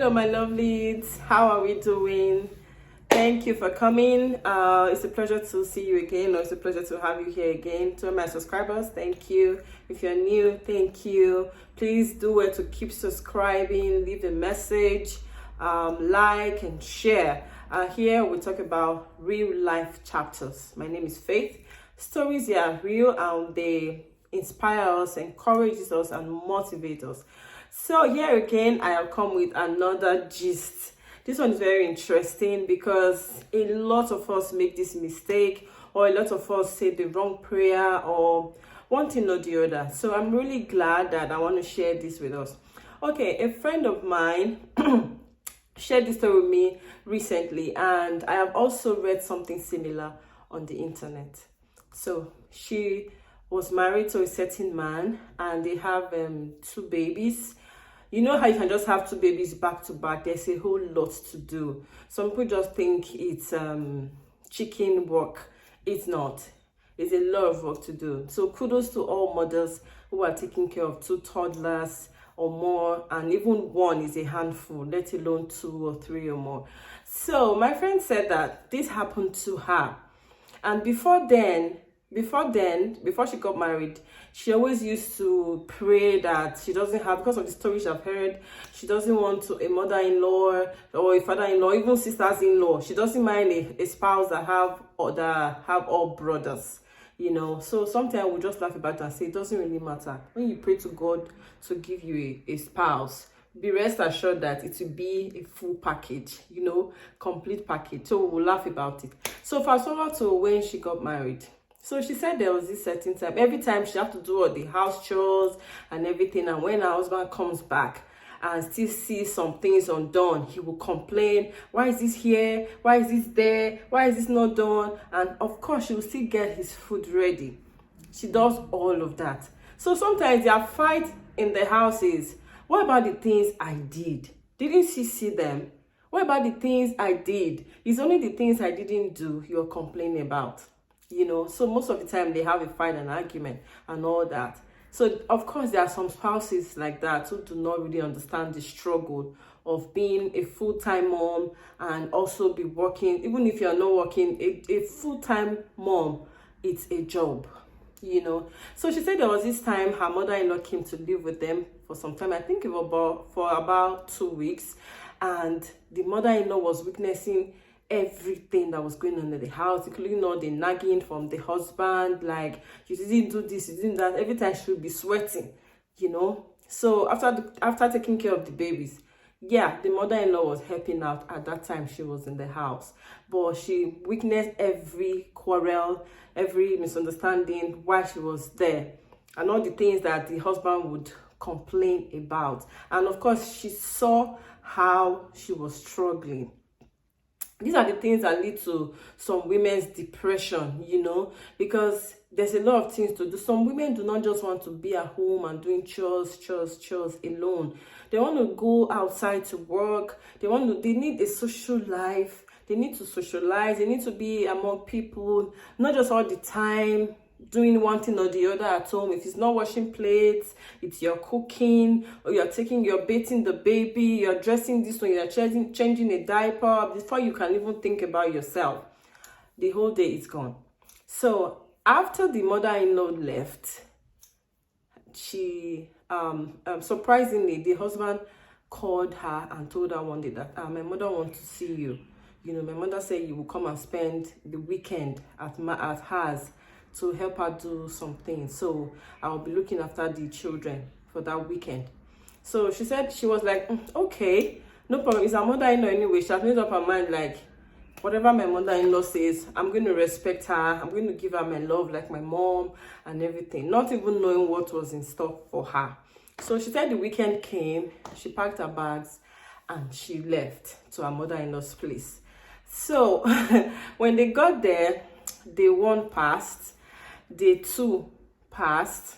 Hello, my lovelies. How are we doing? Thank you for coming. It's a pleasure to see you again, or it's a pleasure to have you here again. To my subscribers, thank you. If you're new, thank you. Please do well to keep subscribing, leave a message, like and share. Here we talk about real life chapters. My name is Faith. Stories are real and they inspire us, encourage us, and motivate us. So here again, I have come with another gist. This one is very interesting because a lot of us make this mistake, or a lot of us say the wrong prayer, or one thing or the other. So I'm really glad that I want to share this with us. Okay, a friend of mine shared this story with me recently, and I have also read something similar on the internet. So she was married to a certain man, and they have 2 babies. You know how you can just have 2 babies back to back? There's a whole lot to do. Some people just think it's chicken work. It's not. It's a lot of work to do. So kudos to all mothers who are taking care of 2 toddlers or more, and even one is a handful, let alone 2 or 3 or more. So my friend said that this happened to her, and before she got married, she always used to pray that she doesn't have, because of the stories I've heard, she doesn't want a mother-in-law or a father-in-law, even sisters-in-law. She doesn't mind a spouse that have all brothers, you know. So sometimes we just laugh about it and say it doesn't really matter. When you pray to God to give you a spouse, be rest assured that it will be a full package, you know, complete package. So we'll laugh about it. So fast forward to when she got married. So she said there was this certain time, every time she have to do all the house chores and everything, and when her husband comes back and still sees some things undone, he will complain, why is this here, why is this there, why is this not done? And of course she will still get his food ready. She does all of that. So sometimes their fight in the house is, what about the things I did? Didn't she see them? What about the things I did? It's only the things I didn't do you're complaining about. You know, so most of the time they have a fight and argument and all that. So of course there are some spouses like that who do not really understand the struggle of being a full-time mom and also be working. Even if you're not working, a full-time mom, it's a job, you know. So she said there was this time her mother-in-law came to live with them for some time, I think for about 2 weeks, and the mother-in-law was witnessing everything that was going on in the house, including all the nagging from the husband, like, you didn't do this, you didn't that. Every time she would be sweating, you know. So after taking care of the babies, yeah, the mother-in-law was helping out at that time she was in the house, but she witnessed every quarrel, every misunderstanding while she was there, and all the things that the husband would complain about. And of course she saw how she was struggling. These are the things that lead to some women's depression, you know, because there's a lot of things to do. Some women do not just want to be at home and doing chores alone. They want to go outside to work. They need a social life. They need to socialize. They need to be among people, not just all the time doing one thing or the other at home. If it's not washing plates, it's your cooking, or you're bathing the baby, you're dressing this one, you're changing a diaper, before you can even think about yourself, the whole day is gone. So after the mother-in-law left, she surprisingly, the husband called her and told her one day that my mother wants to see you. You know, my mother said you will come and spend the weekend at hers to help her do something. So I'll be looking after the children for that weekend. So she said, she was like, okay, no problem. It's her mother-in-law anyway. She has made up her mind, like, whatever my mother-in-law says, I'm going to respect her. I'm going to give her my love like my mom and everything, not even knowing what was in stock for her. So she said the weekend came, she packed her bags and she left to her mother-in-law's place. So when they got there, day 1 passed, day 2 passed,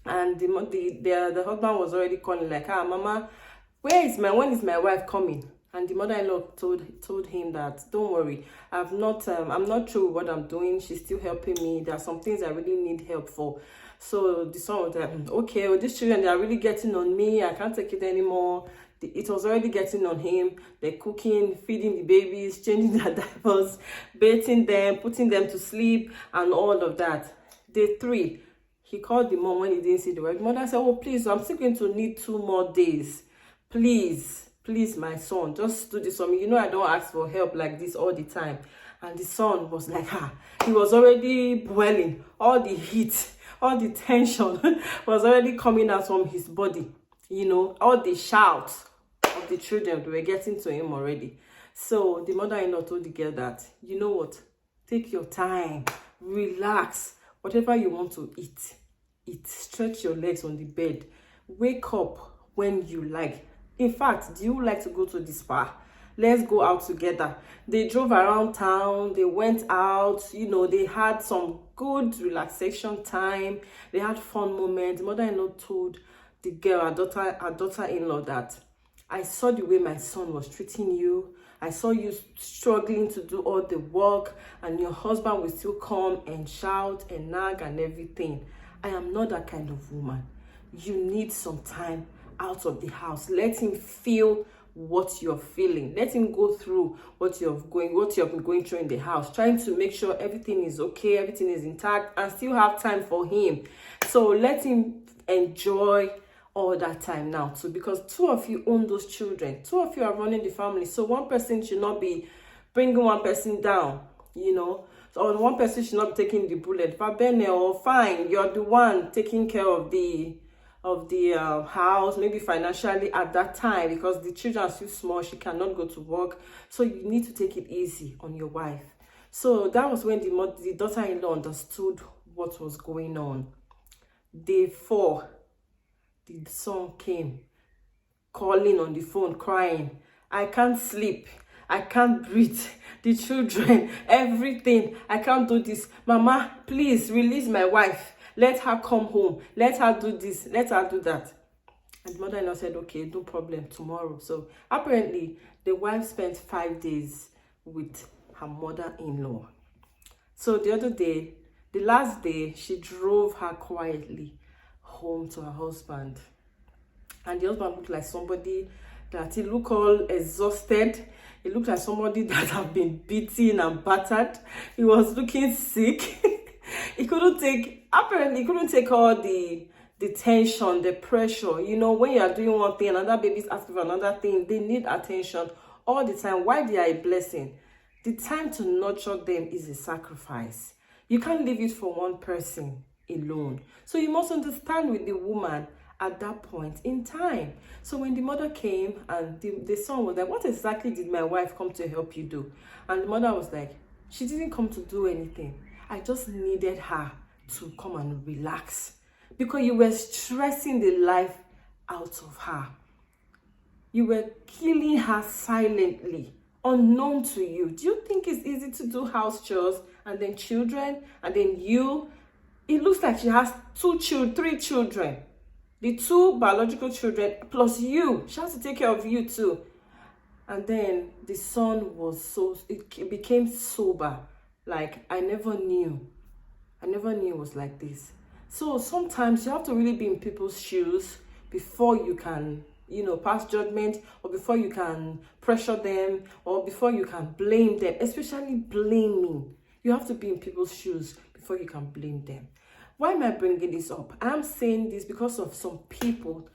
and the husband was already calling like, mama, when is my wife coming? And the mother-in-law told him that, don't worry, I'm not sure what I'm doing. She's still helping me. There are some things I really need help for. So the son was like, okay, well, these children, they are really getting on me. I can't take it anymore. It was already getting on him. They're cooking, feeding the babies, changing their diapers, bathing them, putting them to sleep, and all of that. Day 3, he called the mom when he didn't see the wife. The mother said, oh, please, I'm still going to need 2 more days. Please, my son, just do this for me. I don't ask for help like this all the time. And the son was like, he was already boiling. All the heat, all the tension was already coming out from his body. All the shouts of the children were getting to him already. So the mother-in-law told the girl that, you know what, take your time, relax, whatever you want to eat, stretch your legs on the bed, wake up when you like. In fact, do you like to go to the spa? Let's go out together. They drove around town, they went out, they had some good relaxation time, they had fun moments. The mother-in-law told the girl, her daughter-in-law, that I saw the way my son was treating you. I saw you struggling to do all the work, and your husband will still come and shout and nag and everything. I am not that kind of woman. You need some time out of the house. Let him feel what you're feeling. Let him go through what you've been going through in the house, trying to make sure everything is okay, everything is intact, and still have time for him. So let him enjoy all that time now too, because 2 of you own those children. 2 of you are running the family. So one person should not be bringing one person down, or one person should not be taking the bullet. Fabene, or fine, you're the one taking care of the house, maybe financially at that time, because the children are still small, she cannot go to work. So you need to take it easy on your wife. So that was when the daughter-in-law understood what was going on. Day 4, the son came, calling on the phone, crying, I can't sleep, I can't breathe, the children, everything, I can't do this. Mama, please release my wife. Let her come home. Let her do this. Let her do that. And the mother-in-law said, okay, no problem, tomorrow. So apparently, the wife spent 5 days with her mother-in-law. So the other day, the last day, she drove her quietly home to her husband. And the husband looked like somebody that he looked all exhausted. He looked like somebody that had been beaten and battered. He was looking sick. He couldn't take all the tension, the pressure. When you are doing one thing, another baby's asking for another thing, they need attention all the time. Why they are a blessing? The time to nurture them is a sacrifice. You can't leave it for one person alone. So you must understand with the woman at that point in time. So when the mother came and the son was like, what exactly did my wife come to help you do? And the mother was like, she didn't come to do anything. I just needed her to come and relax, because you were stressing the life out of her. You were killing her silently, unknown to you. Do you think it's easy to do house chores and then children and then you? It looks like she has 3 children. The 2 biological children plus you. She has to take care of you too. And then the son it became sober. Like, I never knew it was like this. So sometimes you have to really be in people's shoes before you can, pass judgment, or before you can pressure them, or before you can blame them, especially blaming. You have to be in people's shoes before you can blame them. Why am I bringing this up? I'm saying this because of some people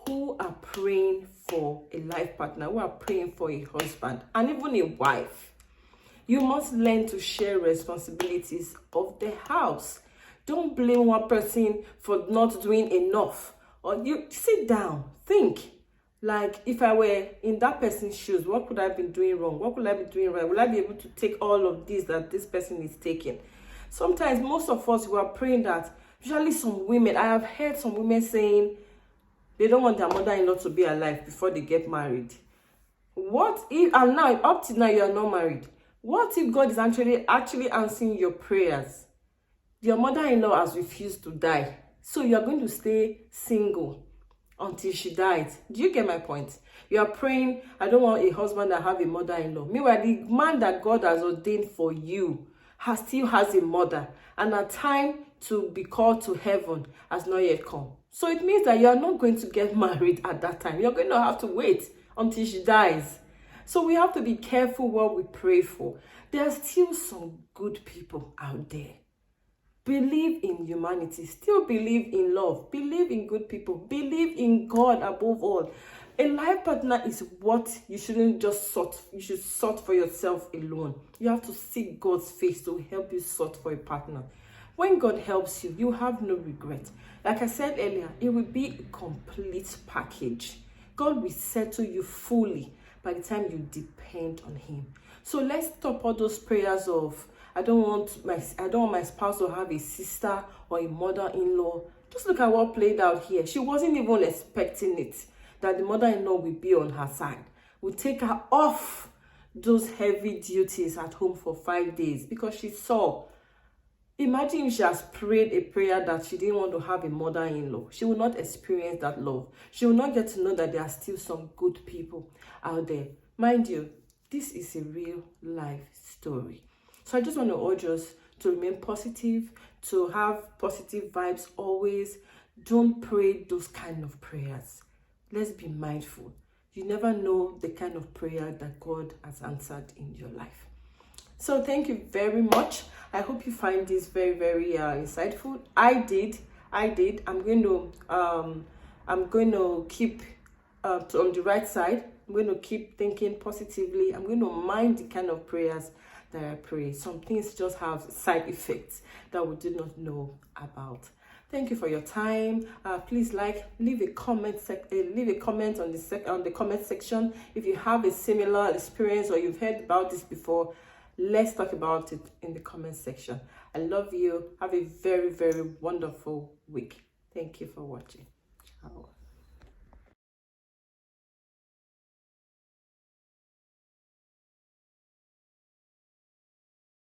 who are praying for a life partner, who are praying for a husband, and even a wife. You must learn to share responsibilities of the house. Don't blame one person for not doing enough. Or you sit down, think. Like, if I were in that person's shoes, what could I have been doing wrong? What could I be doing right? Will I be able to take all of this that this person is taking? Sometimes, most of us, we are praying that, usually some women, I have heard some women saying they don't want their mother-in-law to be alive before they get married. What if, and now, up to now, you are not married? What if God is actually answering your prayers? Your mother-in-law has refused to die. So you are going to stay single until she dies. Do you get my point? You are praying, I don't want a husband that have a mother-in-law. Meanwhile, the man that God has ordained for you still has a mother. And a time to be called to heaven has not yet come. So it means that you are not going to get married at that time. You're going to have to wait until she dies. So we have to be careful what we pray for. There are still some good people out there. Believe in humanity. Still believe in love. Believe in good people. Believe in God above all. A life partner is what you shouldn't just sort. You should sort for yourself alone. You have to seek God's face to help you sort for a partner. When God helps you, you have no regret. Like I said earlier, it will be a complete package. God will settle you fully by the time you depend on him. So let's stop all those prayers of I don't want my spouse to have a sister or a mother-in-law. Just look at what played out here. She wasn't even expecting it, that the mother-in-law will be on her side, will take her off those heavy duties at home for 5 days because she saw. Imagine if she has prayed a prayer that she didn't want to have a mother-in-law. She will not experience that love. She will not get to know that there are still some good people out there. Mind you, this is a real life story. So I just want to urge us to remain positive, to have positive vibes always. Don't pray those kind of prayers. Let's be mindful. You never know the kind of prayer that God has answered in your life. So thank you very much. I hope you find this very, very insightful. I did. I'm going to keep on the right side. I'm going to keep thinking positively. I'm going to mind the kind of prayers that I pray. Some things just have side effects that we did not know about. Thank you for your time. Please leave a comment on the comment section if you have a similar experience or you've heard about this before. Let's talk about it in the comment section. I love you. Have a very, very wonderful week. Thank you for watching. Ciao.